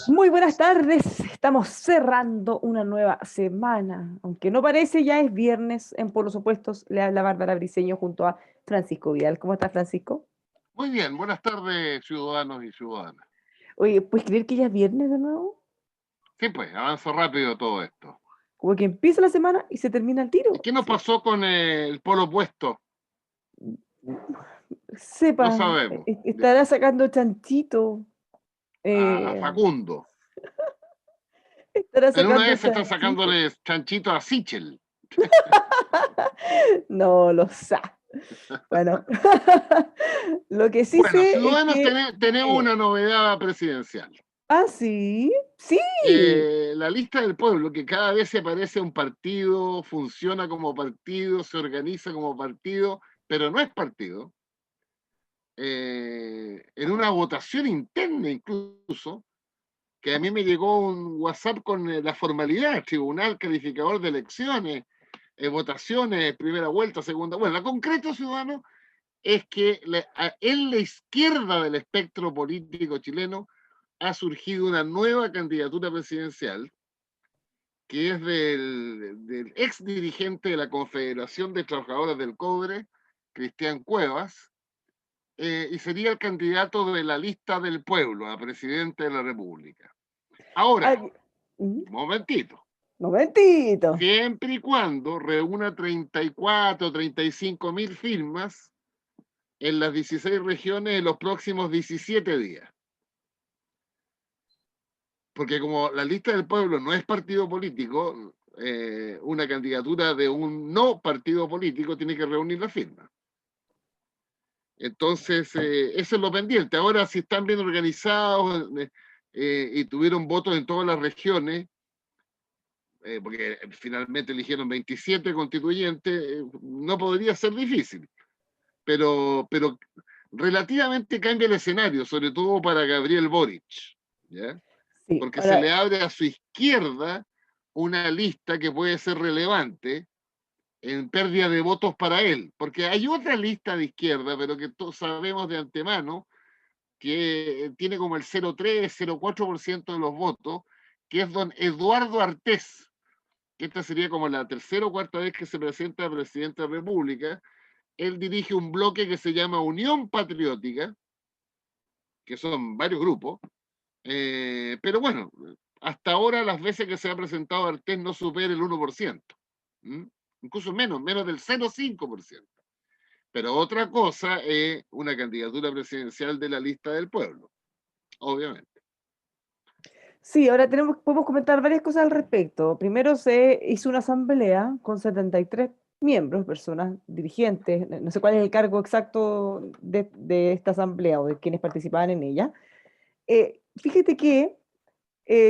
Muy buenas tardes, estamos cerrando una nueva semana, aunque no parece, ya es viernes. En Polos Opuestos le habla Bárbara Briceño junto a Francisco Vidal. ¿Cómo está, Francisco? Muy bien, buenas tardes, ciudadanos y ciudadanas. Oye, ¿puedes creer que ya es viernes de nuevo? Sí, pues, avanza rápido todo esto. Como que empieza la semana y se termina el ¿Y tiro. qué nos pasó con el polo opuesto? No Sepa, sabemos. estará sacando chanchito. A eh, Facundo. estará En una sacando vez están chanchito. sacándole chanchito a Sichel. No lo sé. Bueno, lo que sí Bueno, sé es ciudadanos, que... tenemos Dime. una novedad presidencial. Ah, sí, sí. La lista del pueblo, que cada vez se parece a un partido, funciona como partido, se organiza como partido, pero no es partido. En una votación interna incluso, que a mí me llegó un WhatsApp con la formalidad, Tribunal Calificador de Elecciones, votaciones, primera vuelta, segunda vuelta. Lo concreto, ciudadano, es que en la izquierda del espectro político chileno ha surgido una nueva candidatura presidencial, que es del ex dirigente de la Confederación de Trabajadores del Cobre, Cristian Cuevas, y sería el candidato de la lista del pueblo a presidente de la República. Ahora, Ay, ¿mm? momentito. Momentito. Siempre y cuando reúna 34, 35 mil firmas en las 16 regiones en los próximos 17 días. Porque como la lista del pueblo no es partido político, una candidatura de un no partido político tiene que reunir las firmas. Entonces, eso es lo pendiente. Ahora, si están bien organizados y tuvieron votos en todas las regiones, porque finalmente eligieron 27 constituyentes, no podría ser difícil. Pero relativamente cambia el escenario, sobre todo para Gabriel Boric, ¿ya? Sí, Porque se ahora, le abre a su izquierda una lista que puede ser relevante en pérdida de votos para él, porque hay otra lista de izquierda, pero que todos sabemos de antemano, que tiene como el 0,3, 0,4% de los votos, que es don Eduardo Artés, que esta sería como la tercera o cuarta vez que se presenta a presidente de la República. Él dirige un bloque que se llama Unión Patriótica, que son varios grupos, pero bueno, hasta ahora las veces que se ha presentado Artés no supera el 1%, ¿m? Incluso menos del 0,5%. Pero otra cosa es una candidatura presidencial de la lista del pueblo, obviamente. sí, ahora podemos comentar varias cosas al respecto. Primero se hizo una asamblea con 73 miembros, personas dirigentes, no sé cuál es el cargo exacto de esta asamblea o de quienes participaban en ella. Fíjate que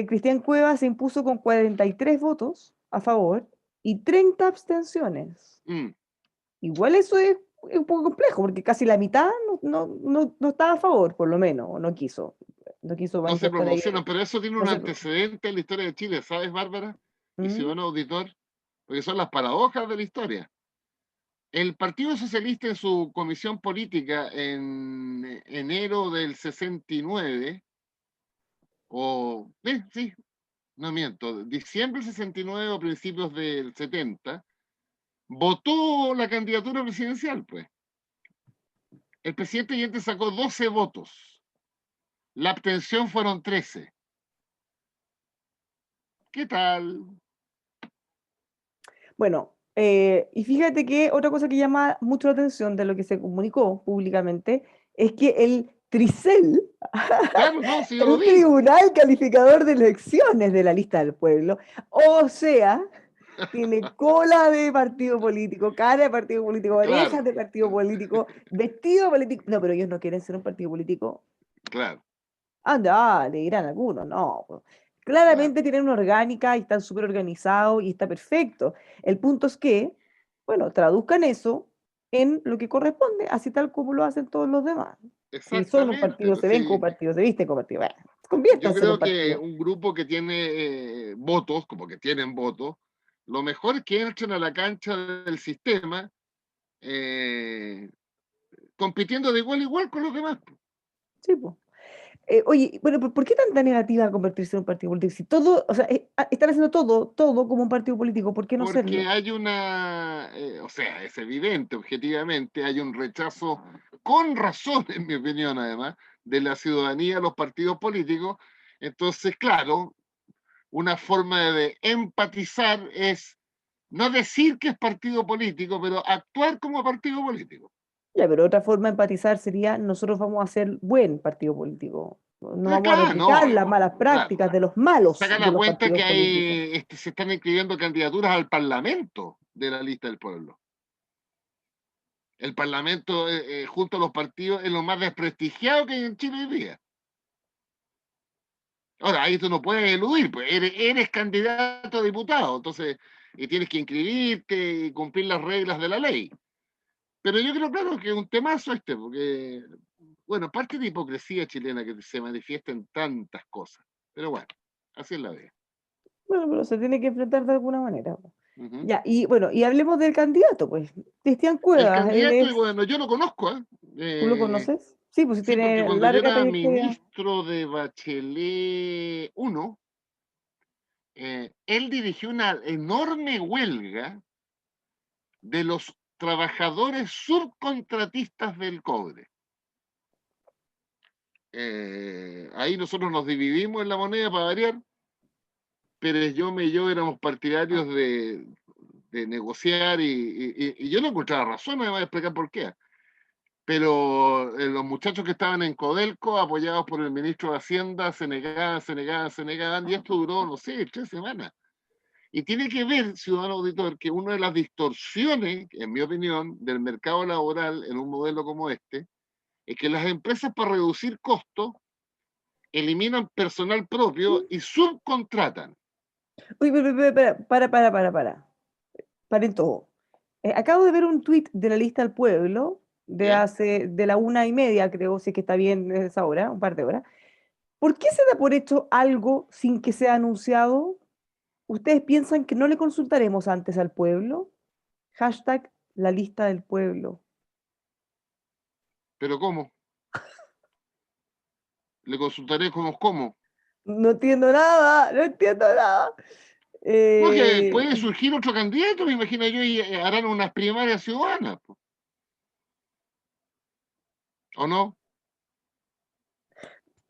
Cristian Cuevas se impuso con 43 votos a favor y 30 abstenciones. Mm. Igual eso es un poco complejo, porque casi la mitad no estaba a favor, por lo menos, o no quiso No se manifestar ahí. promocionan, pero eso tiene No un sé, antecedente en la historia de Chile, ¿sabes, Bárbara? Y ¿mm? ciudadano auditor, porque son las paradojas de la historia. El Partido Socialista en su comisión política en enero del 69, sí, no miento, diciembre del 69 o principios del 70, votó la candidatura presidencial, pues. El presidente Allende sacó 12 votos. La abstención fueron 13. ¿Qué tal? Bueno, y fíjate que otra cosa que llama mucho la atención de lo que se comunicó públicamente es que el Tricel, Claro, no, si yo lo el vi. Tribunal Calificador de Elecciones de la lista del pueblo, o sea, tiene cola de partido político, cara de partido político, orejas Claro, de partido político, vestido político. No, pero ellos no quieren ser un partido político. claro, Anda, le dirán algunos, no, pues. claro. Claramente tienen una orgánica y están súper organizados y está perfecto. El punto es que, bueno, traduzcan eso en lo que corresponde, así tal como lo hacen todos los demás. Si son un Exactamente. partido, Pues se ven como sí, partido, se visten como partido, bueno, yo conviértanse en un creo que partido. un grupo que tiene votos, como que tienen votos, lo mejor es que entren a la cancha del sistema eh, compitiendo de igual a igual con los demás. Sí, pues. Oye, bueno, ¿por qué tanta negativa a convertirse en un partido político? Si todo, o sea, están haciendo todo como un partido político, ¿por qué no Porque serlo? hay o sea, es evidente, objetivamente, hay un rechazo, con razón, en mi opinión, además, de la ciudadanía a los partidos políticos. Entonces, claro, una forma de empatizar es no decir que es partido político, pero actuar como partido político. Ya, pero otra forma de empatizar sería, nosotros vamos a ser buen partido político. No vamos a Claro, replicar no, las malas claro. prácticas de los malos Saca de la los cuenta que partidos políticos. hay, se están inscribiendo candidaturas al Parlamento de la lista del pueblo. El Parlamento, junto a los partidos, es lo más desprestigiado que hay en Chile hoy día. Ahora, ahí tú no puedes eludir, pues eres candidato a diputado, entonces, y tienes que inscribirte y cumplir las reglas de la ley. Pero yo creo, claro, que es un temazo porque, bueno, parte de hipocresía chilena que se manifiesta en tantas cosas. Pero bueno, así es la vida. Bueno, pero se tiene que enfrentar de alguna manera. Ujú. Ya, y bueno, y hablemos del candidato, pues. Cristian El Cuevas, él candidato, y es, bueno, yo lo conozco, ¿eh? ¿tú lo conoces? Sí, pues sí Sí, porque tiene cuando yo larga era trayectoria. ministro de Bachelet uno, él dirigió una enorme huelga de los trabajadores subcontratistas del cobre. Ahí nosotros nos dividimos en la moneda para variar. Pérez y yo éramos partidarios de negociar y yo no encontraba razón, me voy a explicar por qué. Pero los muchachos que estaban en Codelco, apoyados por el ministro de Hacienda, se negaban, y esto duró, no sé, 3 semanas. Y tiene que ver, ciudadano auditor, que una de las distorsiones, en mi opinión, del mercado laboral en un modelo como este, es que las empresas, para reducir costos, eliminan personal propio y subcontratan. Uy, para. Paren todo. Acabo de ver un tuit de la lista del pueblo ¿Ya? de la 1:30, creo, si es que está bien esa hora, un par de horas. ¿Por qué se da por hecho algo sin que sea anunciado? ¿Ustedes piensan que no le consultaremos antes al pueblo? Hashtag la lista del pueblo. Pero ¿cómo? Le consultaré cómo. No entiendo nada, no entiendo nada. No, que Eh, puede surgir otro candidato, me imagino yo, y harán unas primarias ciudadanas, ¿o no?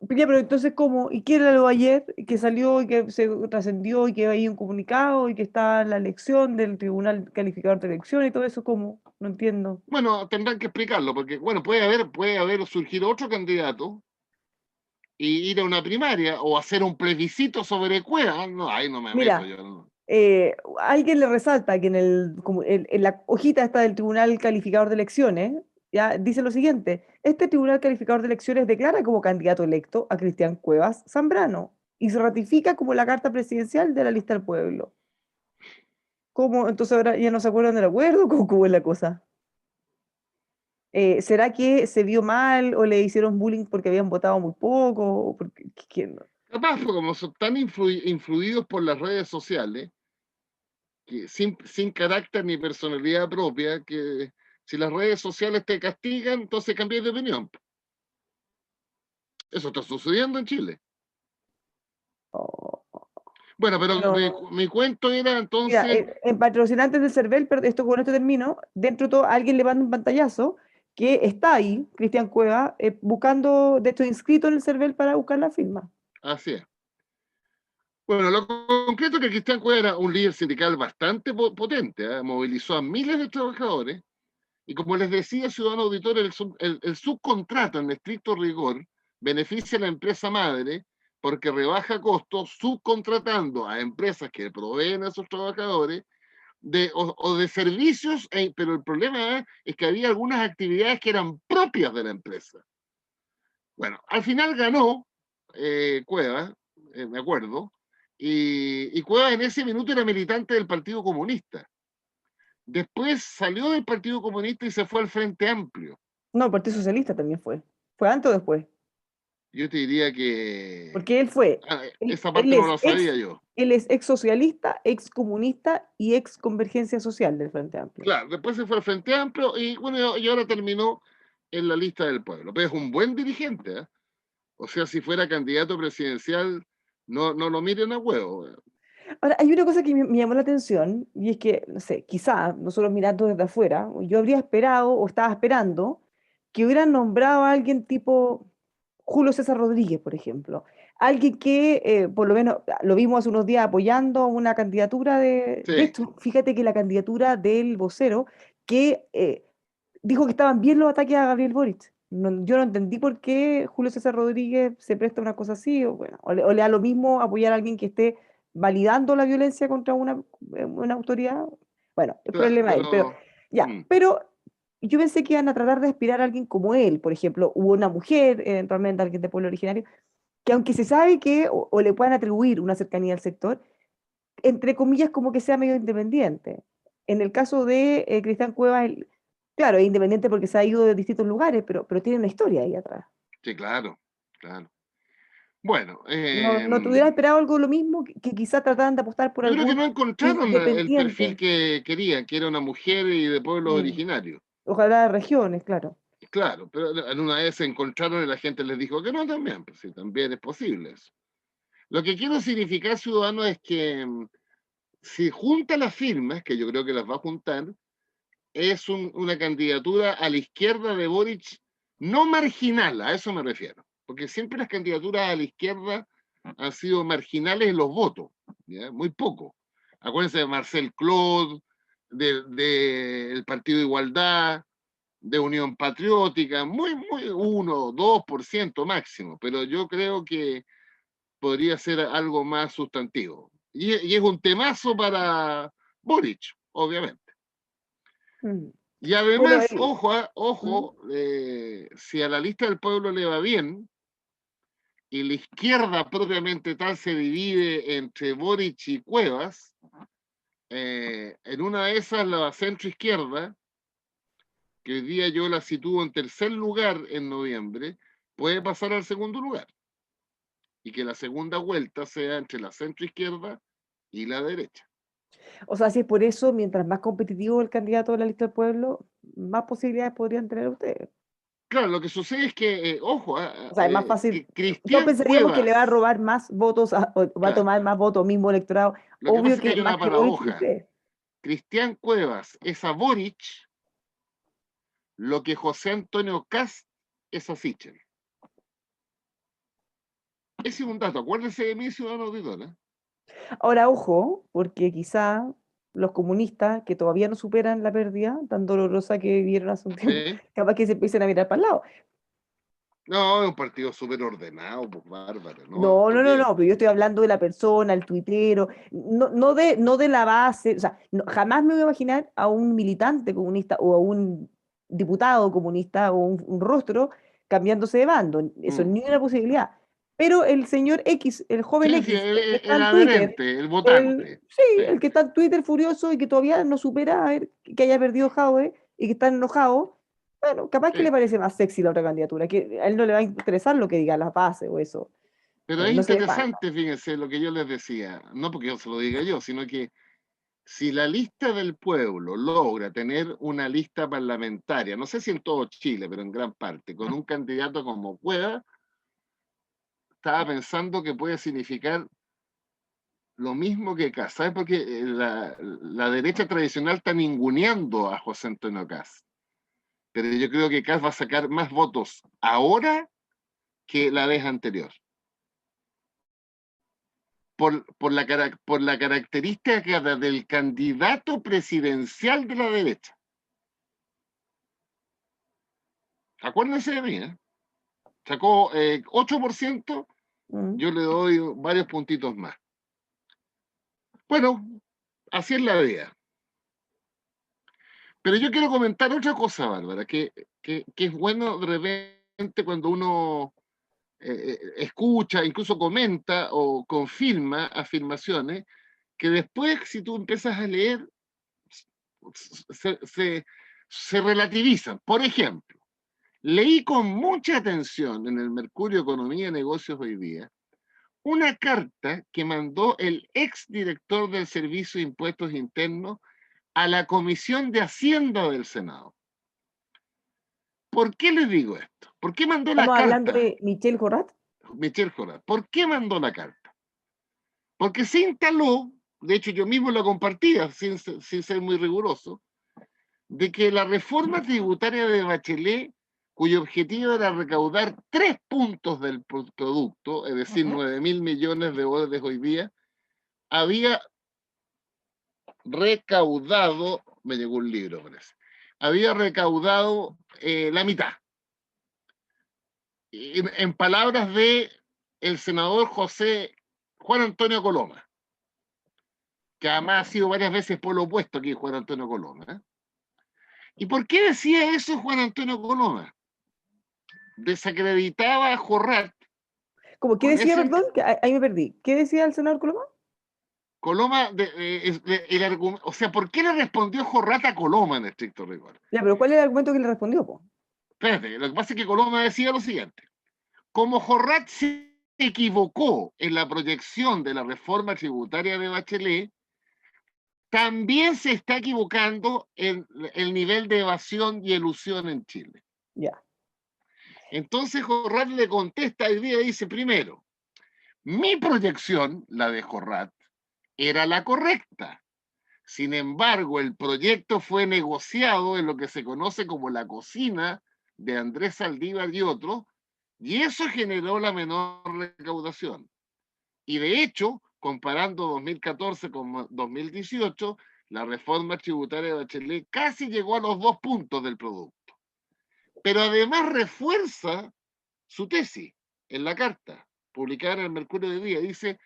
ya, pero entonces, ¿cómo? ¿Y quién era lo ayer que salió y que se trascendió y que hay un comunicado y que está en la elección del Tribunal Calificador de Elecciones y todo eso? ¿Cómo? No entiendo. Bueno, tendrán que explicarlo, porque, bueno, puede haber surgido otro candidato y ir a una primaria o hacer un plebiscito sobre Cueva. No, ahí no me meto Mira, yo. No. alguien le resalta que en la hojita esta del Tribunal Calificador de Elecciones, ya dice lo siguiente: este Tribunal Calificador de Elecciones declara como candidato electo a Cristian Cuevas Zambrano y se ratifica como la carta presidencial de la lista del pueblo. ¿Cómo? Entonces ahora ya no se acuerdan del acuerdo. ¿Cómo es la cosa? ¿Será que se vio mal o le hicieron bullying porque habían votado muy poco? ¿O no? Capaz, pues, como son tan influidos por las redes sociales, que sin carácter ni personalidad propia, que si las redes sociales te castigan, entonces cambias de opinión. Eso está sucediendo en Chile. Oh, Bueno, pero mi, bueno, mi cuento era mira, entonces, en patrocinantes del CERVEL, pero con esto termino, dentro de todo alguien le manda un pantallazo que está ahí, Cristian Cueva, buscando, de hecho, inscrito en el CERVEL para buscar la firma. así es. Bueno, lo concreto es que Cristian Cueva era un líder sindical bastante potente, ¿eh? Movilizó a miles de trabajadores y, como les decía, ciudadano auditor, el subcontrato en estricto rigor beneficia a la empresa madre porque rebaja costos subcontratando a empresas que proveen a sus trabajadores o de servicios, pero el problema es que había algunas actividades que eran propias de la empresa. Bueno, al final ganó Cueva, me acuerdo, y Cueva en ese minuto era militante del Partido Comunista. Después salió del Partido Comunista y se fue al Frente Amplio. No, el Partido Socialista también fue. ¿Fue antes o después? Yo te diría que Porque él fue, él, esa él parte no es la sabía ex, yo. él es ex socialista, ex comunista y ex convergencia social del Frente Amplio. Claro, después se fue al Frente Amplio y bueno, y ahora terminó en la lista del pueblo. Pero es un buen dirigente, ¿eh? O sea, si fuera candidato presidencial, no lo miren a huevo. Ahora, hay una cosa que me llamó la atención, y es que, no sé, quizá nosotros mirando desde afuera, yo habría esperado o estaba esperando que hubieran nombrado a alguien tipo Julio César Rodríguez, por ejemplo. Alguien que, por lo menos, lo vimos hace unos días apoyando una candidatura de Sí, hecho, fíjate que la candidatura del vocero, que dijo que estaban bien los ataques a Gabriel Boric. Yo no entendí por qué Julio César Rodríguez se presta a una cosa así, o, bueno, o le da lo mismo apoyar a alguien que esté validando la violencia contra una autoridad. Bueno, el claro, problema es él, pero pero ya, pero yo pensé que iban a tratar de aspirar a alguien como él, por ejemplo, hubo una mujer, eventualmente alguien de pueblo originario, que aunque se sabe que o le puedan atribuir una cercanía al sector, entre comillas, como que sea medio independiente. En el caso de Cristian Cuevas, claro, es independiente porque se ha ido de distintos lugares, pero tiene una historia ahí atrás. sí, claro, claro. Bueno, ¿No te hubiera esperado algo lo mismo? Que quizás trataran de apostar por yo creo que algún no encontraron el perfil independiente. que querían, que era una mujer y de pueblos Mm. originarios. Ojalá de regiones, claro. Claro, pero en una vez se encontraron y la gente les dijo que no también, pues sí, también es posible eso. Lo que quiero significar, ciudadano, es que si junta las firmas, que yo creo que las va a juntar, es una candidatura a la izquierda de Boric, no marginal, a eso me refiero, porque siempre las candidaturas a la izquierda han sido marginales en los votos, ¿ya? Muy poco. Acuérdense de Marcel Claude, del Partido de Igualdad, de Unión Patriótica, muy 1, 2% máximo, pero yo creo que podría ser algo más sustantivo. Y es un temazo para Boric, obviamente. Mm. Y Bueno, además, él. Mm. ojo, si a la lista del pueblo le va bien, y la izquierda propiamente tal se divide entre Boric y Cuevas, en una de esas la centro-izquierda, que hoy día yo la sitúo en tercer lugar en noviembre, puede pasar al segundo lugar. Y que la segunda vuelta sea entre la centro-izquierda y la derecha. O sea, si es por eso, mientras más competitivo el candidato de la lista del pueblo, más posibilidades podrían tener ustedes. Claro, lo que sucede es que, ojo, O sea, es más fácil. que Todos Cristian pensaríamos que le va a Cuevas, robar más votos, o va a claro, tomar más votos mismo electorado. lo que pasa Obvio es que que hay más una que Boric y paradoja. usted. Cristian Cuevas es a Boric lo que José Antonio Cast es a Sichel. Ese es un dato, acuérdense de mí, ciudadano auditor, ¿eh? Ahora, ojo, porque quizá los comunistas que todavía no superan la pérdida tan dolorosa que vivieron hace un tiempo, ¿Sí? capaz que se empiecen a mirar para el lado. No, es un partido súper ordenado, pues bárbaro, ¿no? No, no, no, Porque no, pero yo estoy hablando de la persona, el tuitero, no de la base, o sea, jamás me voy a imaginar a un militante comunista o a un diputado comunista o un rostro cambiándose de bando, eso mm, ni una posibilidad. Pero el señor X, el joven sí, sí, X, el que está el en Twitter, adherente, el el, votante. sí, Sí. el que está en Twitter furioso y que todavía no supera que haya perdido Jadwe y que está enojado, bueno, capaz que le Sí. parece más sexy la otra candidatura, que a él no le va a interesar lo que diga la base o eso. Pero es No se ve mal. interesante, fíjense, lo que yo les decía, no porque yo se lo diga yo, sino que si la lista del pueblo logra tener una lista parlamentaria, no sé si en todo Chile, pero en gran parte, con un candidato como Cueva, estaba pensando que puede significar lo mismo que Kast. ¿Sabes? Porque la derecha tradicional está ninguneando a José Antonio Kast. Pero yo creo que Kast va a sacar más votos ahora que la vez anterior. Por la característica del candidato presidencial de la derecha. Acuérdense de mí, ¿eh? Sacó 8%, Mm. yo le doy varios puntitos más. Bueno, así es la vida. Pero yo quiero comentar otra cosa, Bárbara, que es bueno de repente cuando uno escucha, incluso comenta o confirma afirmaciones, que después, si tú empiezas a leer, se, se, se relativizan. Por ejemplo, leí con mucha atención en el Mercurio Economía y Negocios hoy día una carta que mandó el exdirector del Servicio de Impuestos Internos a la Comisión de Hacienda del Senado. ¿Por qué les digo esto? ¿Por qué mandó la Estamos hablando carta, de Michelle Jorrat. Michel Jorat? ¿Por qué mandó la carta? Porque se instaló, de hecho yo mismo lo compartía sin ser muy riguroso, de que la reforma tributaria de Bachelet, cuyo objetivo era recaudar 3 puntos del producto, es decir, 9.000 millones de dólares hoy día, había recaudado, me llegó un libro, parece, había recaudado la mitad. En palabras de el senador Juan Antonio Coloma, que además ha sido varias veces por lo opuesto aquí Juan Antonio Coloma. ¿Eh? ¿Y por qué decía eso Juan Antonio Coloma? Desacreditaba a Jorrat ¿Cómo qué con decía, ese perdón? Que ahí me perdí. ¿Qué decía el senador Coloma? Coloma, el argumento, o sea, ¿por qué le respondió Jorrat a Coloma en estricto rigor? Ya, pero ¿cuál es el argumento que le respondió, po? Espérate, lo que pasa es que Coloma decía lo siguiente: como Jorrat se equivocó en la proyección de la reforma tributaria de Bachelet, también se está equivocando en el nivel de evasión y elusión en Chile. Ya. Entonces Jorrat le contesta hoy día, dice, primero, mi proyección, la de Jorrat, era la correcta. Sin embargo, el proyecto fue negociado en lo que se conoce como la cocina de Andrés Saldívar y otros, y eso generó la menor recaudación. Y de hecho, comparando 2014 con 2018, la reforma tributaria de Bachelet casi llegó a los 2 puntos del producto. Pero además refuerza su tesis en la carta publicada en el Mercurio de Día. Dice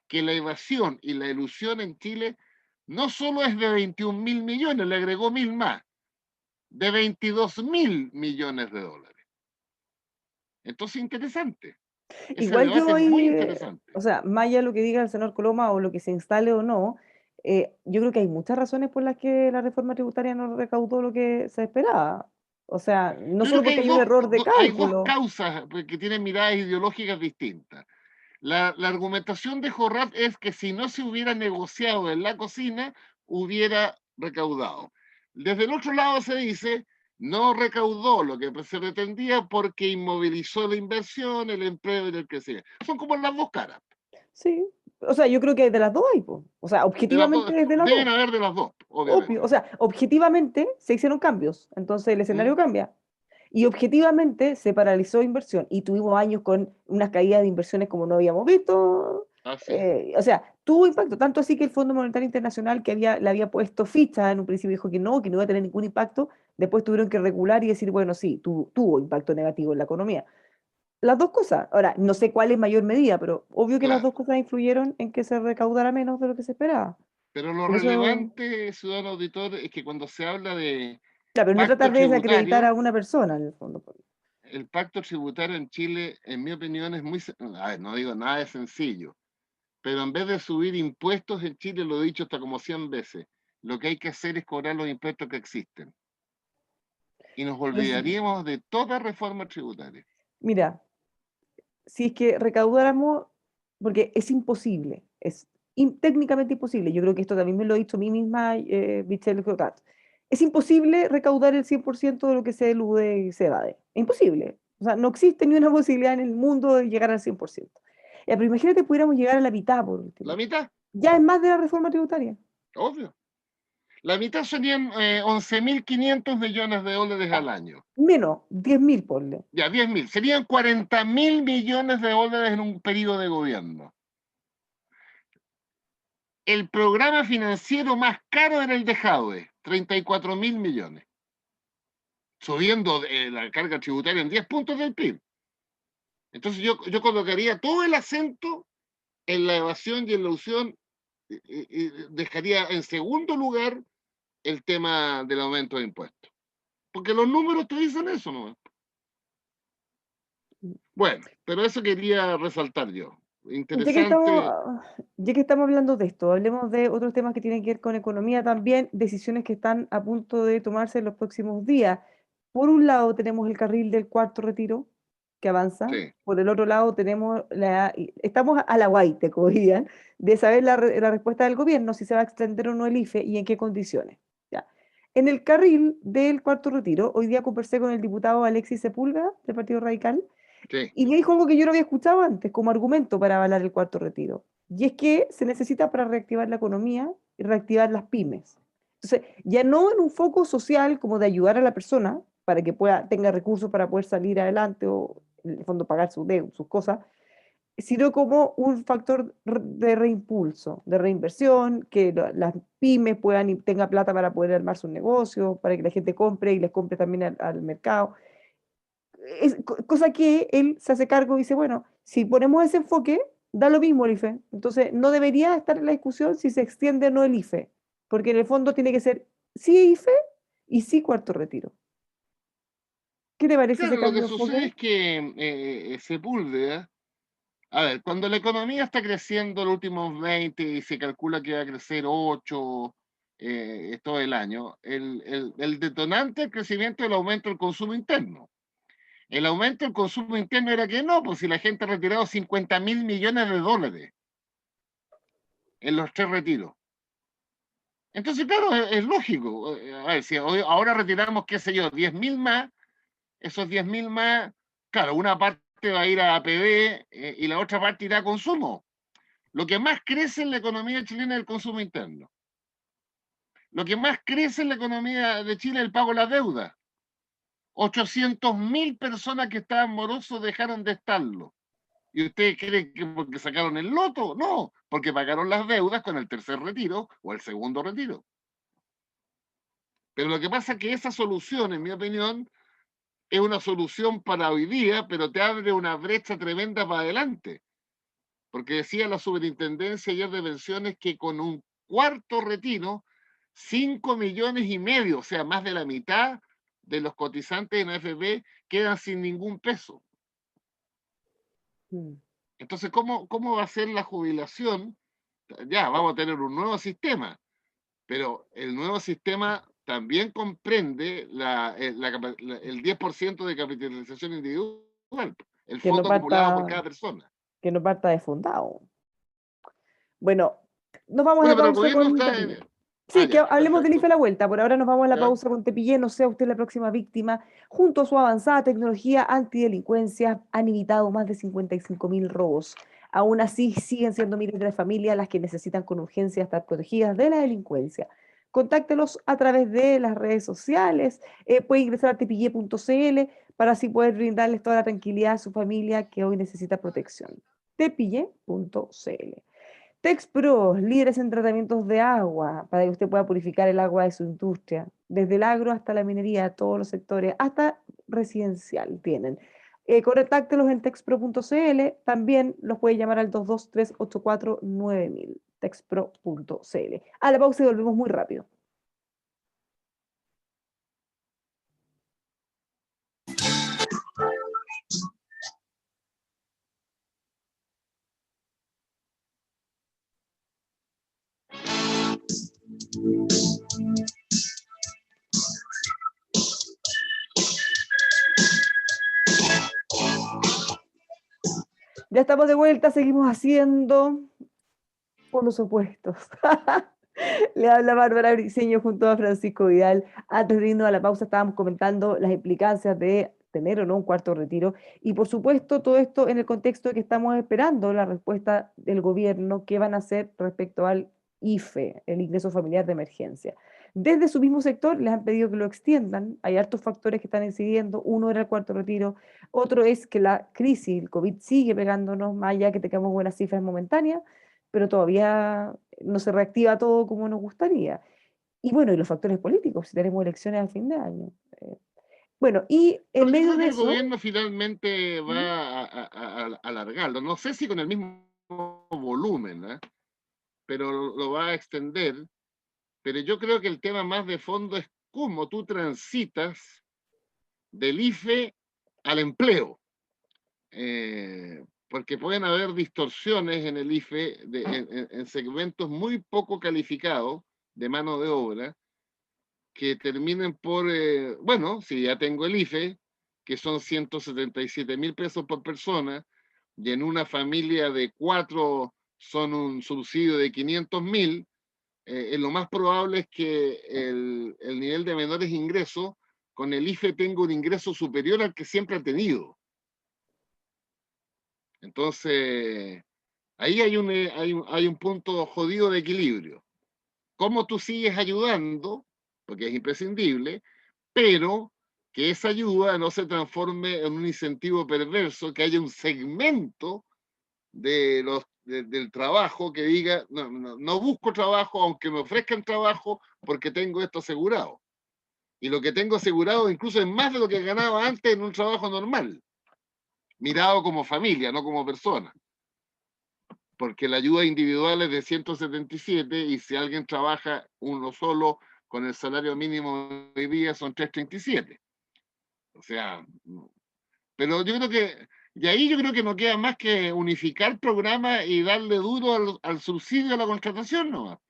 que la evasión y la elusión en Chile no solo es de 21.000 millones, le agregó 1.000 más, de 22.000 millones de dólares. Entonces, interesante. Ese Igual debate yo es muy ahí, interesante. o sea, más allá de lo que diga el senador Coloma o lo que se instale o no, yo creo que hay muchas razones por las que la reforma tributaria no recaudó lo que se esperaba. O sea, no Yo creo solo que porque hay un error de hay dos cálculo. causas que tienen miradas ideológicas distintas. La argumentación de Jorrat es que si no se hubiera negociado en la cocina, hubiera recaudado. Desde el otro lado se dice, no recaudó lo que se pretendía porque inmovilizó la inversión, el empleo y el crecimiento. Son como las dos caras. Sí. O sea, yo creo que de las dos hay, po. O sea, objetivamente es de las Deben dos. haber de las dos, Obvio. O obviamente. sea, objetivamente se hicieron cambios. Entonces el escenario ¿Mm? cambia. Y objetivamente se paralizó inversión y tuvimos años con unas caídas de inversiones como no habíamos visto. Así es. O sea, tuvo impacto, tanto así que el Fondo Monetario Internacional, que le había puesto fichas en un principio, dijo que no iba a tener ningún impacto, después tuvieron que regular y decir, bueno, sí, tuvo impacto negativo en la economía. Las dos cosas. Ahora, no sé cuál es mayor medida, pero obvio que las dos Claro. cosas influyeron en que se recaudara menos de lo que se esperaba. Pero lo Por eso, relevante, ciudadano auditor, es que cuando se habla de claro, pero no pacto tratar de desacreditar a tributario, una persona en el fondo. el pacto tributario en Chile, en mi opinión, es muy, a ver, no digo nada de sencillo, pero en vez de subir impuestos en Chile, lo he dicho hasta como 100 veces, lo que hay que hacer es cobrar los impuestos que existen. Y nos Pero olvidaríamos de toda reforma tributaria. mira, si es que recaudáramos, porque es imposible, es técnicamente imposible, yo creo que esto también me lo ha dicho a mí misma Michelle Crotat, es imposible recaudar el 100% de lo que se elude y se evade, es imposible, o sea, no existe ni una posibilidad en el mundo de llegar al 100%. Ya, pero imagínate pudiéramos llegar a la mitad por La último, mitad, ya es más de la reforma tributaria, obvio. La mitad serían 11.500 millones de dólares al año. menos, 10.000 ponle. Ya, 10.000. Serían 40.000 millones de dólares en un periodo de gobierno. El programa financiero más caro era el de Jadwe, 34.000 millones, subiendo la carga tributaria en 10 puntos del PIB. Entonces yo colocaría todo el acento en la evasión y en la ilusión y dejaría en segundo lugar el tema del aumento de impuestos. Porque los números te dicen eso, ¿no? Bueno, pero eso quería resaltar yo. Ya que estamos, Interesante. ya que estamos hablando de esto, hablemos de otros temas que tienen que ver con economía también, decisiones que están a punto de tomarse en los próximos días. por un lado tenemos el carril del cuarto retiro que avanza, Sí. por el otro lado tenemos estamos a la guaite, como dirían, de saber la respuesta del gobierno, si se va a extender o no el IFE y en qué condiciones. ¿Ya? En el carril del cuarto retiro, hoy día conversé con el diputado Alexis Sepúlveda, del Partido Radical, Sí. y me dijo algo que yo no había escuchado antes como argumento para avalar el cuarto retiro. Y es que se necesita para reactivar la economía y reactivar las pymes. Entonces, ya no en un foco social como de ayudar a la persona para que tenga recursos para poder salir adelante o en el fondo pagar sus deudas, sus cosas, sino como un factor de reimpulso, de reinversión, que las pymes puedan y tenga plata para poder armar sus negocios, para que la gente compre y les compre también al mercado. Cosa que él se hace cargo y dice, bueno, si ponemos ese enfoque, da lo mismo el IFE. Entonces, no debería estar en la discusión si se extiende o no el IFE, porque en el fondo tiene que ser sí IFE y sí cuarto retiro. ¿Qué te parece Claro, ese lo cambio que de sucede enfoque? es que Sepúlveda, a ver, cuando la economía está creciendo los últimos 20 y se calcula que va a crecer 8 todo el año, el detonante del crecimiento es el aumento del consumo interno. El aumento del consumo interno era que no, pues si la gente ha retirado 50.000 millones de dólares en los 3 retiros. Entonces, claro, es lógico. A ver, si ahora retiramos, qué sé yo, 10.000 más, esos 10.000 más, claro, una parte va a ir a APB y la otra parte irá a consumo. Lo que más crece en la economía chilena es el consumo interno. Lo que más crece en la economía de Chile es el pago de la deuda. 800.000 personas que estaban morosos dejaron de estarlo. ¿Y ustedes creen que porque sacaron el loto? No, porque pagaron las deudas con el tercer retiro o el segundo retiro. Pero lo que pasa es que esa solución, en mi opinión, es una solución para hoy día, pero te abre una brecha tremenda para adelante. Porque decía la superintendencia ayer de pensiones que con un cuarto retiro, 5,5 millones, o sea, más de la mitad de los cotizantes en AFP quedan sin ningún peso. Mm. Entonces, ¿cómo va a ser la jubilación? Ya, vamos a tener un nuevo sistema, pero el nuevo sistema también comprende el 10% de capitalización individual, el Que no fondo acumulado por parta, cada persona. que no parta de fundado. Bueno, nos vamos a la Bueno, pero el pausa gobierno con está Tepillé. Sí, que ya, hablemos del IFE perfecto. a la vuelta. Por ahora nos vamos a la ¿Ya? pausa con Tepillé. No sea usted la próxima víctima. Junto a su avanzada tecnología antidelincuencia, han evitado más de 55.000 robos. Aún así, siguen siendo miles de las familias las que necesitan con urgencia estar protegidas de la delincuencia. Contáctelos a través de las redes sociales. Puede ingresar a tepillé.cl para así poder brindarles toda la tranquilidad a su familia que hoy necesita protección. Tepillé.cl. Texpro, líderes en tratamientos de agua, para que usted pueda purificar el agua de su industria, desde el agro hasta la minería, todos los sectores, hasta residencial tienen. Contáctelos en texpro.cl, también los puede llamar al 223849000, texpro.cl. A la pausa y volvemos muy rápido. Ya estamos de vuelta, seguimos haciendo por los opuestos. Le habla Bárbara Briceño junto a Francisco Vidal. Antes de irnos a la pausa estábamos comentando las implicancias de tener o no un cuarto retiro y por supuesto todo esto en el contexto de que estamos esperando la respuesta del gobierno que van a hacer respecto al IFE, el ingreso familiar de emergencia. Desde su mismo sector les han pedido que lo extiendan, hay hartos factores que están incidiendo, uno era el cuarto retiro, otro es que la crisis, el COVID sigue pegándonos, más allá que tengamos buenas cifras momentáneas, pero todavía no se reactiva todo como nos gustaría. Y bueno, y los factores políticos, si tenemos elecciones al fin de año. Bueno, y en Pero yo medio creo de que el eso, gobierno finalmente ¿Mm? va a alargarlo. No sé si con el mismo volumen, ¿eh? Pero lo va a extender. Pero yo creo que el tema más de fondo es cómo tú transitas del IFE al empleo. Porque pueden haber distorsiones en el IFE en segmentos muy poco calificados de mano de obra que terminen por, bueno, si ya tengo el IFE, que son 177.000 pesos por persona, y en una familia de 4 son un subsidio de 500.000, lo más probable es que el nivel de menores ingresos, con el IFE tengo un ingreso superior al que siempre ha tenido. Entonces, ahí hay un punto jodido de equilibrio. ¿Cómo tú sigues ayudando? Porque es imprescindible, pero que esa ayuda no se transforme en un incentivo perverso, que haya un segmento del trabajo que diga, no busco trabajo aunque me ofrezcan trabajo porque tengo esto asegurado. Y lo que tengo asegurado incluso es más de lo que ganaba antes en un trabajo normal, mirado como familia, no como persona. Porque la ayuda individual es de 177 y si alguien trabaja uno solo con el salario mínimo de hoy día son 337. O sea, pero yo creo que, y ahí yo creo que no queda más que unificar programas y darle duro al subsidio a la contratación, ¿no?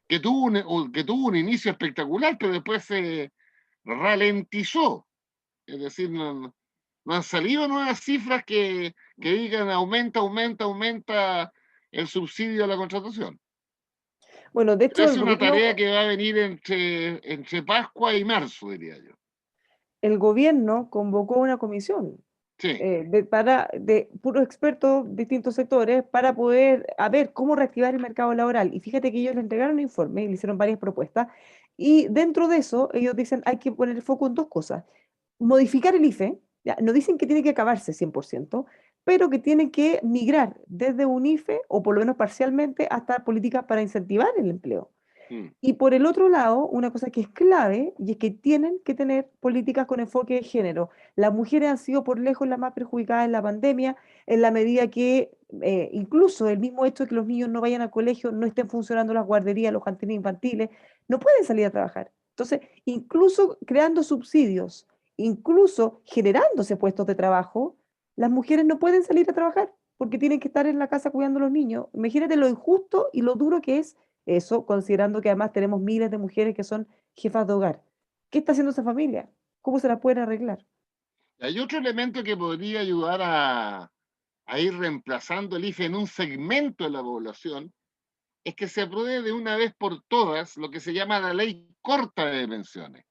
Que tuvo un inicio espectacular, pero después se ralentizó. Es decir, no han salido nuevas cifras que digan aumenta el subsidio a la contratación. Bueno, de hecho, Es una tarea que va a venir entre Pascua y marzo, diría yo. el gobierno convocó una comisión Sí. de puros expertos de distintos sectores para poder a ver cómo reactivar el mercado laboral. Y fíjate que ellos le entregaron un informe y le hicieron varias propuestas. Y dentro de eso, ellos dicen hay que poner el foco en dos cosas. Modificar el IFE, ya, no dicen que tiene que acabarse 100%, pero que tiene que migrar desde un IFE, o por lo menos parcialmente, hasta políticas para incentivar el empleo. Mm. Y por el otro lado, una cosa que es clave y es que tienen que tener políticas con enfoque de género. Las mujeres han sido por lejos las más perjudicadas en la pandemia, en la medida que incluso el mismo hecho de que los niños no vayan al colegio, no estén funcionando las guarderías, los jardines infantiles, no pueden salir a trabajar. Entonces, incluso creando subsidios, incluso generándose puestos de trabajo, las mujeres no pueden salir a trabajar porque tienen que estar en la casa cuidando a los niños. Imagínate lo injusto y lo duro que es eso, considerando que además tenemos miles de mujeres que son jefas de hogar. ¿Qué está haciendo esa familia? ¿Cómo se la pueden arreglar? Hay otro elemento que podría ayudar a ir reemplazando el IFE en un segmento de la población, es que se apruebe de una vez por todas lo que se llama la ley corta de pensiones.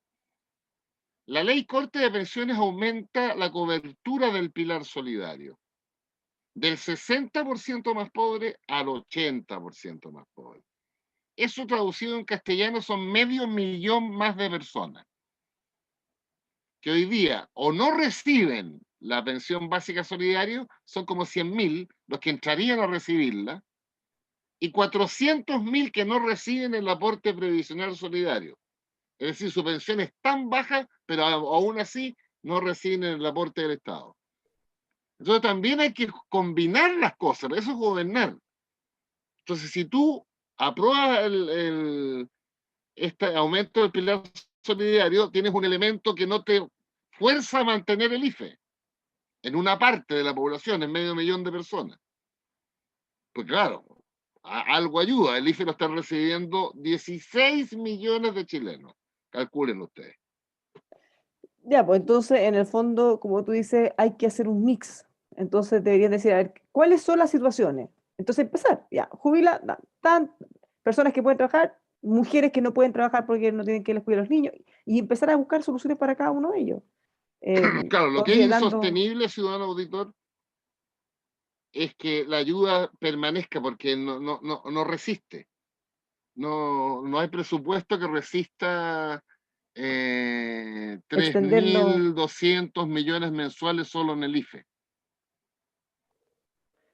La ley corta de pensiones aumenta la cobertura del pilar solidario, del 60% más pobre al 80% más pobre. Eso traducido en castellano son 500.000 más de personas que hoy día o no reciben la pensión básica solidaria, son como 100.000 los que entrarían a recibirla, y 400.000 que no reciben el aporte previsional solidario. Es decir, su pensión es tan baja, pero aún así no reciben el aporte del Estado. Entonces también hay que combinar las cosas, eso es gobernar. Entonces, si tú apruebas este aumento del pilar solidario, tienes un elemento que no te fuerza a mantener el IFE en una parte de la población, en 500.000 de personas. Pues claro, algo ayuda. El IFE lo están recibiendo 16 millones de chilenos. Calculen ustedes. Ya, pues entonces, en el fondo, como tú dices, hay que hacer un mix. Entonces deberían decir, a ver, ¿cuáles son las situaciones? Entonces empezar, ya, jubila, personas que pueden trabajar, mujeres que no pueden trabajar porque no tienen que les cuidar a los niños, y empezar a buscar soluciones para cada uno de ellos. Claro, lo que es Considerando, insostenible, ciudadano auditor, es que la ayuda permanezca porque no resiste. No hay presupuesto que resista extenderlo. 3.200 millones mensuales solo en el IFE.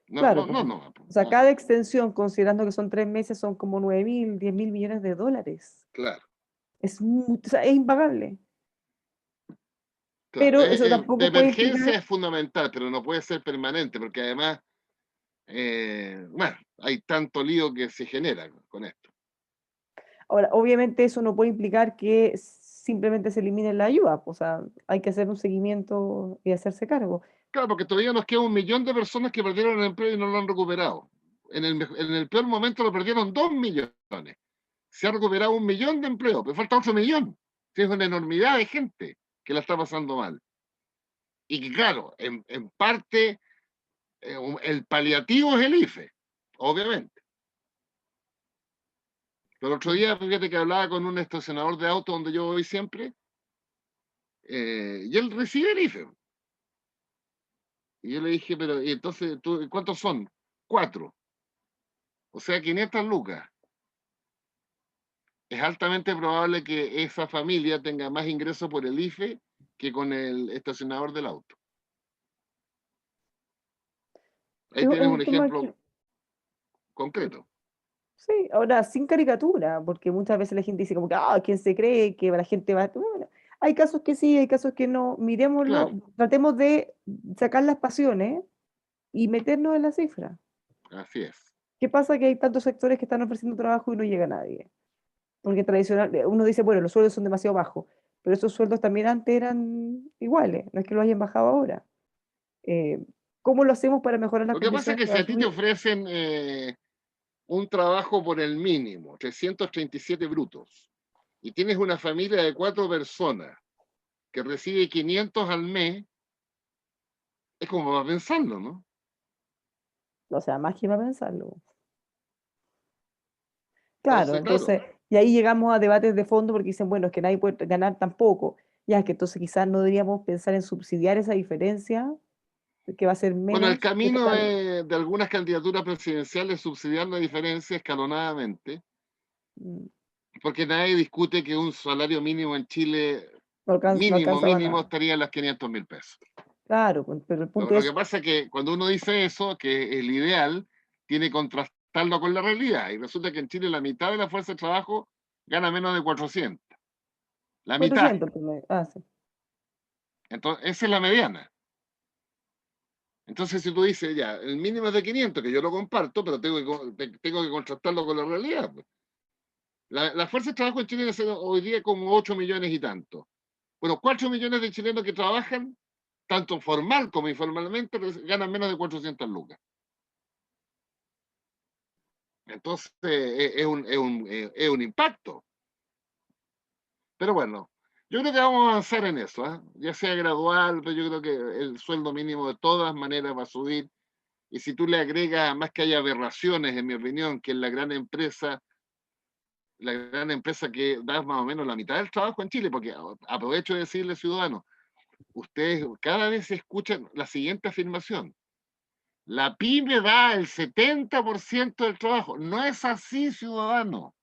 No, Claro, no, pues. no, no. O sea, cada extensión, considerando que son 3 meses, son como 9.000, 10.000 millones de dólares. Claro, O sea, es impagable. claro. Pero eso De tampoco puede emergencia implicar, es fundamental, pero no puede ser permanente, porque además, bueno, hay tanto lío que se genera con esto. ahora, obviamente eso no puede implicar que simplemente se elimine la ayuda. O sea, hay que hacer un seguimiento y hacerse cargo. Claro, porque todavía nos queda 1 millón de personas que perdieron el empleo y no lo han recuperado. En el peor momento lo perdieron 2 millones. se ha recuperado 1 millón de empleos, pero falta otro millón. Es una enormidad de gente que la está pasando mal. Y que claro, en parte el paliativo es el IFE, obviamente. Pero otro día, fíjate que hablaba con un estacionador de autos donde yo voy siempre, y él recibe el IFE. Y yo le dije, pero ¿y entonces cuántos son? 4. O sea, 500 lucas. Es altamente probable que esa familia tenga más ingresos por el IFE que con el estacionador del auto. Ahí Es tienes un un tema ejemplo que, concreto. sí, ahora sin caricatura, porque muchas veces la gente dice como que, ah, ¿quién se cree que la gente va? Bueno, hay casos que sí, hay casos que no. Claro, Miremoslo, tratemos de sacar las pasiones y meternos en la cifra. así es. ¿Qué pasa? Que hay tantos sectores que están ofreciendo trabajo y no llega nadie. Porque tradicional, uno dice, bueno, los sueldos son demasiado bajos, pero esos sueldos también antes eran iguales, no es que lo hayan bajado ahora. Eh, ¿Cómo lo hacemos para mejorar las Lo que pasa es condiciones que si para a ti te subir? ofrecen un trabajo por el mínimo, 337 brutos, y tienes una familia de 4 personas que recibe 500 al mes, es como va pensando, ¿no? O sea, más que para pensarlo. Claro, Entonces, claro, entonces, y ahí llegamos a debates de fondo porque dicen, bueno, es que nadie puede ganar tampoco. Ya, que entonces quizás no deberíamos pensar en subsidiar esa diferencia, que va a ser bueno, el menos de camino total, de algunas candidaturas presidenciales es subsidiar la diferencia escalonadamente, mm, porque nadie discute que un salario mínimo en Chile, no mínimo, alcanza para mínimo, nada. estaría en las 500.000 pesos. Claro, pero el punto Lo que es, pasa es que cuando uno dice eso, que el ideal, tiene que contrastarlo con la realidad. Y resulta que en Chile la mitad de la fuerza de trabajo gana menos de 400. La mitad. 400 promedio. Ah, sí. Entonces, esa es la mediana. Entonces, si tú dices, ya, el mínimo es de 500, que yo lo comparto, pero tengo que contrastarlo con la realidad. Pues. La fuerza de trabajo en Chile es hoy día como 8 millones y tanto. Bueno, 4 millones de chilenos que trabajan, tanto formal como informalmente, ganan menos de 400 lucas. Entonces, es un impacto. Pero bueno, yo creo que vamos a avanzar en eso, ¿eh? Ya sea gradual, pero yo creo que el sueldo mínimo de todas maneras va a subir. Y si tú le agregas, más que hay aberraciones, en mi opinión, que en la gran empresa que da más o menos la mitad del trabajo en Chile, porque aprovecho de decirle, ciudadanos, ustedes cada vez escuchan la siguiente afirmación. La pyme da el 70% del trabajo. No es así, ciudadano.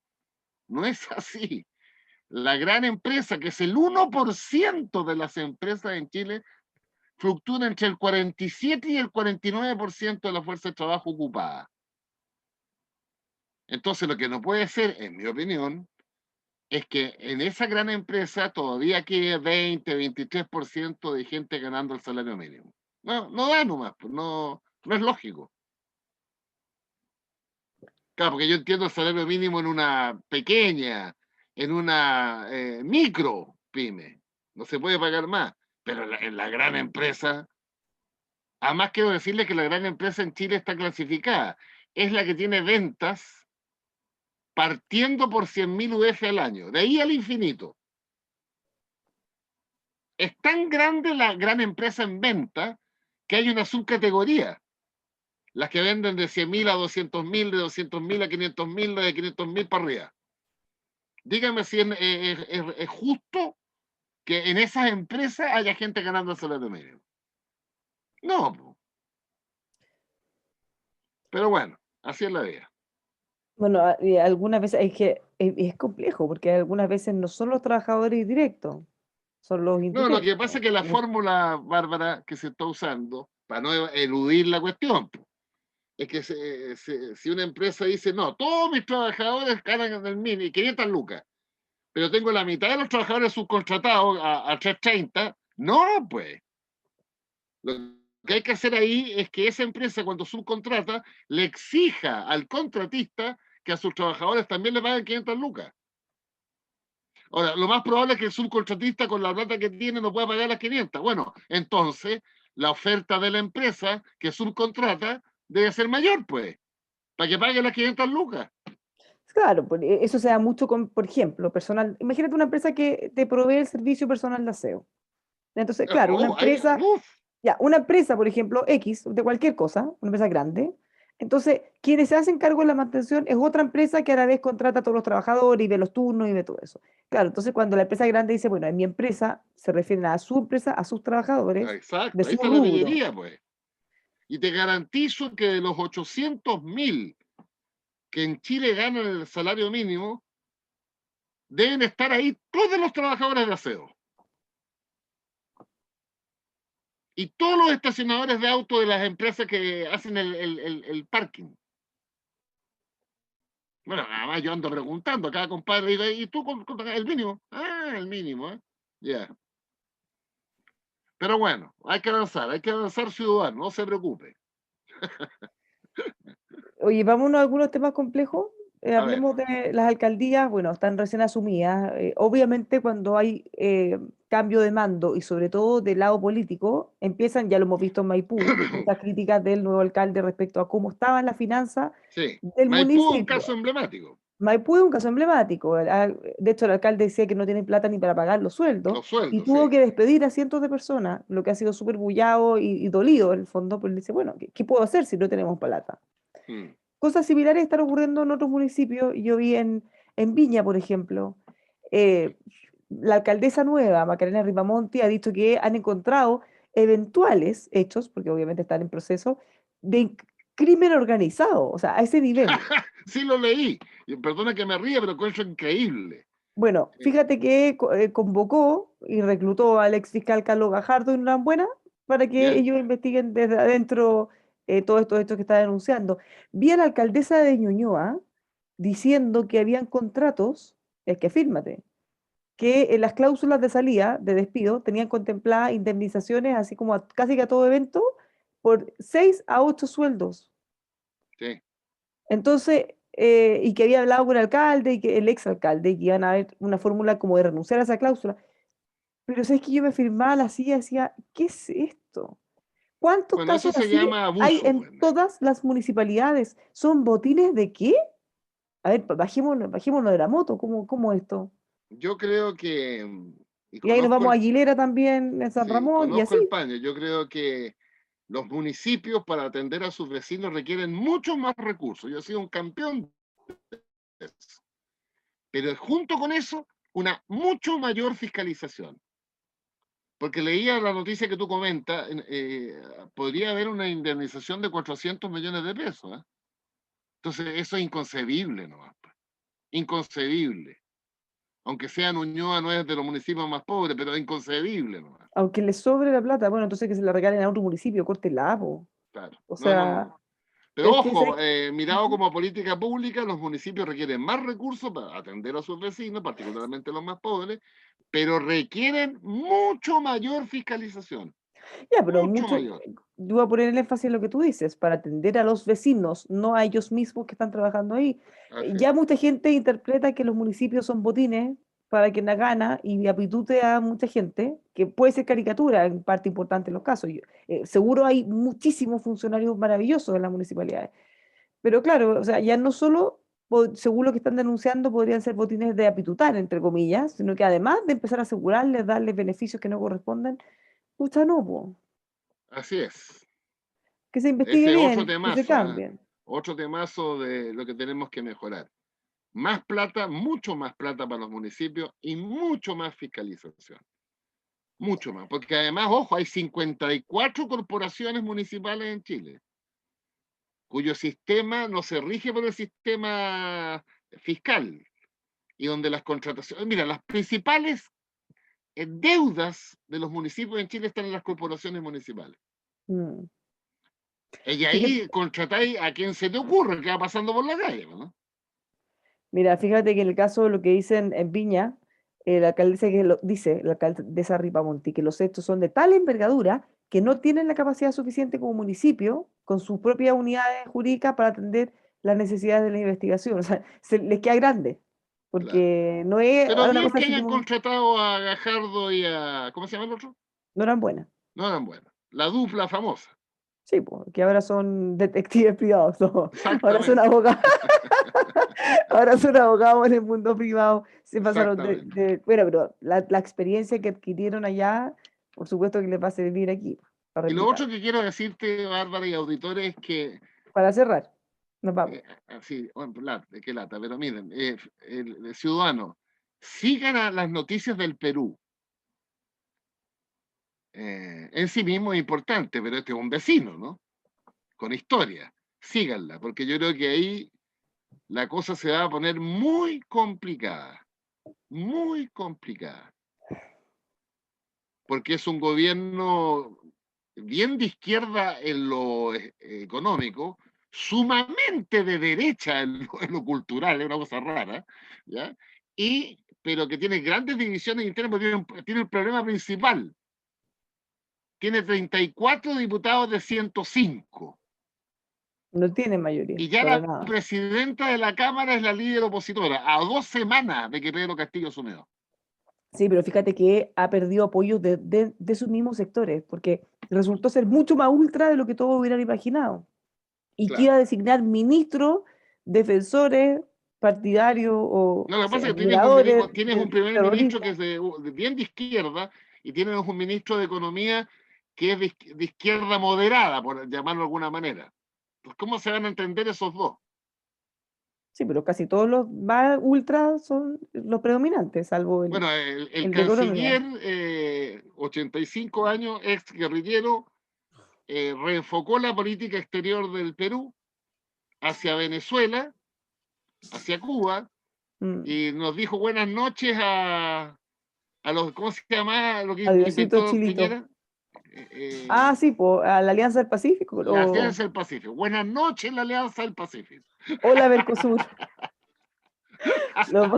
No es así. La gran empresa, que es el 1% de las empresas en Chile, fluctúa entre el 47 y el 49% de la fuerza de trabajo ocupada. Entonces, lo que no puede ser, en mi opinión, es que en esa gran empresa todavía quede 20, 23% de gente ganando el salario mínimo. No, no da nomás, pues no, no es lógico. Claro, porque yo entiendo el salario mínimo en una pequeña, en una micro pyme. No se puede pagar más. Pero en la gran empresa, además quiero decirle que la gran empresa en Chile está clasificada. Es la que tiene ventas partiendo por 100.000 UF al año, de ahí al infinito. Es tan grande la gran empresa en venta que hay una subcategoría. Las que venden de 100.000 a 200.000, de 200.000 a 500.000, de 500.000 para arriba. Dígame si es justo que en esas empresas haya gente ganando el salario mínimo. No, pero bueno, así es la vida. bueno, y algunas veces es que es complejo, porque algunas veces no son los trabajadores directos, son los No, lo que pasa indirectos. es que la fórmula, Bárbara, que se está usando, para no eludir la cuestión, es que si una empresa dice, no, todos mis trabajadores ganan en el mínimo, 500 lucas, pero tengo la mitad de los trabajadores subcontratados a 330, no, pues. Lo que hay que hacer ahí es que esa empresa, cuando subcontrata, le exija al contratista que a sus trabajadores también le paguen 500 lucas. Ahora, lo más probable es que el subcontratista con la plata que tiene no pueda pagar las 500. Bueno, entonces la oferta de la empresa que subcontrata debe ser mayor, pues, para que pague las 500 lucas. Claro, eso se da mucho con, por ejemplo, personal. Imagínate una empresa que te provee el servicio personal de aseo. Entonces, claro, una empresa, Uf, ya, una empresa, por ejemplo, X, de cualquier cosa, una empresa grande. Entonces, quienes se hacen cargo de la mantención es otra empresa que a la vez contrata a todos los trabajadores y ve los turnos y ve todo eso. Claro, entonces cuando la empresa grande dice, bueno, en mi empresa, se refieren a su empresa, a sus trabajadores de exacto, ahí su está la rubro. pillería, pues. Y te garantizo que de los 800.000 que en Chile ganan el salario mínimo, deben estar ahí todos los trabajadores de aseo. Y todos los estacionadores de auto de las empresas que hacen el parking. Bueno, además yo ando preguntando a cada compadre, digo, ¿y tú el mínimo? Ah, el mínimo, ¿eh? Ya. Pero bueno, hay que avanzar ciudadano, no se preocupe. Oye, vámonos a algunos temas complejos. A ver, Hablemos de las alcaldías, bueno, están recién asumidas. Obviamente cuando hay cambio de mando y sobre todo del lado político, empiezan, ya lo hemos visto en Maipú, muchas críticas del nuevo alcalde respecto a cómo estaban las finanzas sí, del Maipú es un caso municipio. emblemático, Maipú es un caso emblemático. De hecho, el alcalde decía que no tiene plata ni para pagar los sueldos los y sueldos, tuvo sí. que despedir a cientos de personas, lo que ha sido súper bullado y dolido en el fondo, porque él dice, bueno, ¿qué puedo hacer si no tenemos plata? Mm. Cosas similares están ocurriendo en otros municipios. Yo vi en Viña, por ejemplo, eh, la alcaldesa nueva, Macarena Ripamonti, ha dicho que han encontrado eventuales hechos, porque obviamente están en proceso, de crimen organizado, o sea, a ese nivel. Sí lo leí, y perdona que me ría, pero encuentro increíble. Bueno, fíjate que convocó y reclutó al ex fiscal Carlos Gajardo y Buena para que ¿Ya? ellos investiguen desde adentro todos estos hechos que está denunciando. Vi a la alcaldesa de Ñuñoa diciendo que habían contratos, es que fírmate, que en las cláusulas de salida, de despido, tenían contempladas indemnizaciones, así como casi que a todo evento, por 6 a 8 sueldos. Sí. Entonces, y que había hablado con el alcalde y que el ex alcalde, y que iban a ver una fórmula como de renunciar a esa cláusula. Pero sabes que yo me firmaba a la silla y decía, ¿qué es esto? ¿Cuántos Bueno, eso casos se así llama hay abuso, en pues. todas las municipalidades? ¿Son botines de qué? A ver, bajémonos de la moto, ¿cómo esto? Yo creo que, y Y ahí nos conozco vamos a el, Aguilera también, en San sí, Ramón, y conozco así. el paño, yo creo que los municipios para atender a sus vecinos requieren muchos más recursos. Yo he sido un campeón de eso. Pero junto con eso, una mucho mayor fiscalización. Porque leía la noticia que tú comentas, podría haber una indemnización de 400 millones de pesos. ¿Eh? Entonces, eso es inconcebible, ¿no? Inconcebible. Aunque sea Ñuñoa, no es de los municipios más pobres, pero es inconcebible, ¿no? Aunque les sobre la plata, bueno, entonces que se la regalen a otro municipio, córtenla, po. Claro. O No, no, sea, no. Pero es que ojo, sé. mirado como política pública, los municipios requieren más recursos para atender a sus vecinos, particularmente los más pobres, pero requieren mucho mayor fiscalización, Ya, pero mucho mucho, mayor. yo voy a poner el énfasis en lo que tú dices, para atender a los vecinos, no a ellos mismos que están trabajando ahí. Así es. Ya mucha gente interpreta que los municipios son botines para quien la gana y apitute a mucha gente, que puede ser caricatura en parte importante en los casos. Seguro hay muchísimos funcionarios maravillosos en las municipalidades, pero claro, o sea, ya no solo, según lo que están denunciando, podrían ser botines de apitutar, entre comillas, sino que además de empezar a asegurarles, darles beneficios que no corresponden, pucha, no, po. Así es. Que se investigue Ese es otro bien, que se temazo, ¿eh? cambien. Otro temazo de lo que tenemos que mejorar. Más plata, mucho más plata para los municipios y mucho más fiscalización. Mucho más. Porque además, ojo, hay 54 corporaciones municipales en Chile, cuyo sistema no se rige por el sistema fiscal y donde las contrataciones, mira, las principales deudas de los municipios en Chile están en las corporaciones municipales. Mm. Y Fíjate, ahí contratáis a quien se te ocurre que va pasando por la calle, ¿no? mira, fíjate que en el caso de lo que dicen en Viña, la alcaldesa dice, la alcaldesa Ripamonti, que los hechos son de tal envergadura que no tienen la capacidad suficiente como municipio, con sus propias unidades jurídicas, para atender las necesidades de la investigación. O sea, se les queda grande, Claro. porque no es Pero una bien cosa que así hayan como, contratado a Gajardo y a, ¿cómo se llama el otro? no eran buenas. No eran buenos. La dupla famosa. Sí, pues, que ahora son detectives privados, no, ahora son Exactamente. abogados. Ahora son abogados en el mundo privado. Se pasaron Exactamente. bueno, pero la experiencia que adquirieron allá, por supuesto que les va a servir aquí, para Y lo replicar. otro que quiero decirte, Bárbara y auditores, es que, Para cerrar, nos vamos. así, bueno, qué lata, pero miren, el ciudadano, sigan a las noticias del Perú. En sí mismo es importante, pero este es un vecino, ¿no? Con historia. Síganla, porque yo creo que ahí la cosa se va a poner muy complicada, porque es un gobierno bien de izquierda en lo económico, sumamente de derecha en lo cultural, es una cosa rara, ¿ya? Pero que tiene grandes divisiones internas, porque tiene el problema principal. Tiene 34 diputados de 105. No tienen mayoría, Y ya para la nada. presidenta de la Cámara es la líder opositora, a 2 semanas de que Pedro Castillo asumió. Sí, pero fíjate que ha perdido apoyo de sus mismos sectores, porque resultó ser mucho más ultra de lo que todos hubieran imaginado. Y quiera Claro. designar ministros, defensores, partidarios o, No, lo no que pasa sé, es que admiradores tienes un de primer ministro que terroristas. es bien de izquierda y tienes un ministro de Economía que es de izquierda moderada, por llamarlo de alguna manera. Pues, ¿cómo se van a entender esos dos? Sí, pero casi todos los más ultra son los predominantes, salvo Bueno, el el de economía. canciller, 85 años, ex guerrillero, reenfocó la política exterior del Perú hacia Venezuela, hacia Cuba, Mm. y nos dijo buenas noches a los, ¿cómo se llama? Lo que Adiosito, inventó Chilito. Piñera. Eh, Ah, sí, a la Alianza del Pacífico. la Alianza del Pacífico. Buenas noches, la Alianza del Pacífico. O la Mercosur. Lo-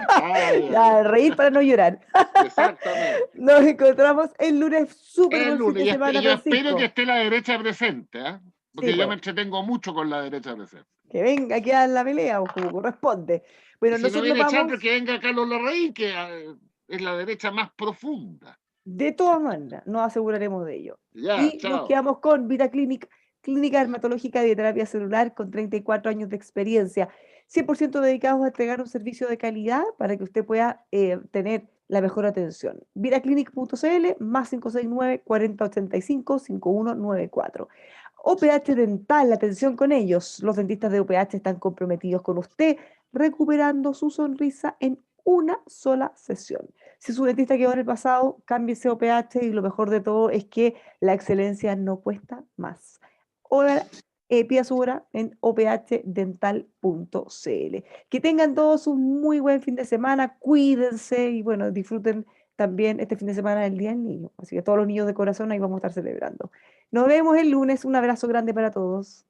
Ay, ay, ya, ay. reír para no llorar. Exactamente. Nos encontramos el lunes. Súper El buen fin lunes. de semana, Yo espero que Francisco. esté la derecha presente, ¿eh? Sí, Porque yo me pues, entretengo mucho con la derecha presente. que venga aquí a la pelea, o como corresponde. Y Bueno, si no nosotros nos viene Chávez, vamos que venga Carlos Larraín, que es la derecha más profunda. de todas maneras, nos aseguraremos de ello. Ya, Y nos chao. quedamos con Vita Clinic, clínica dermatológica de terapia celular con 34 años de experiencia, 100% dedicados a entregar un servicio de calidad para que usted pueda tener la mejor atención. Vitaclinic.cl más 569 4085 5194. OPH Dental, la atención con ellos. Los dentistas de OPH están comprometidos con usted, recuperando su sonrisa en una sola sesión. Si su dentista quedó en el pasado, cámbiese OPH y lo mejor de todo es que la excelencia no cuesta más. Ahora, pida su hora en ophdental.cl. Que tengan todos un muy buen fin de semana, cuídense y bueno, disfruten también este fin de semana del Día del Niño. Así que todos los niños de corazón ahí vamos a estar celebrando. Nos vemos el lunes, un abrazo grande para todos.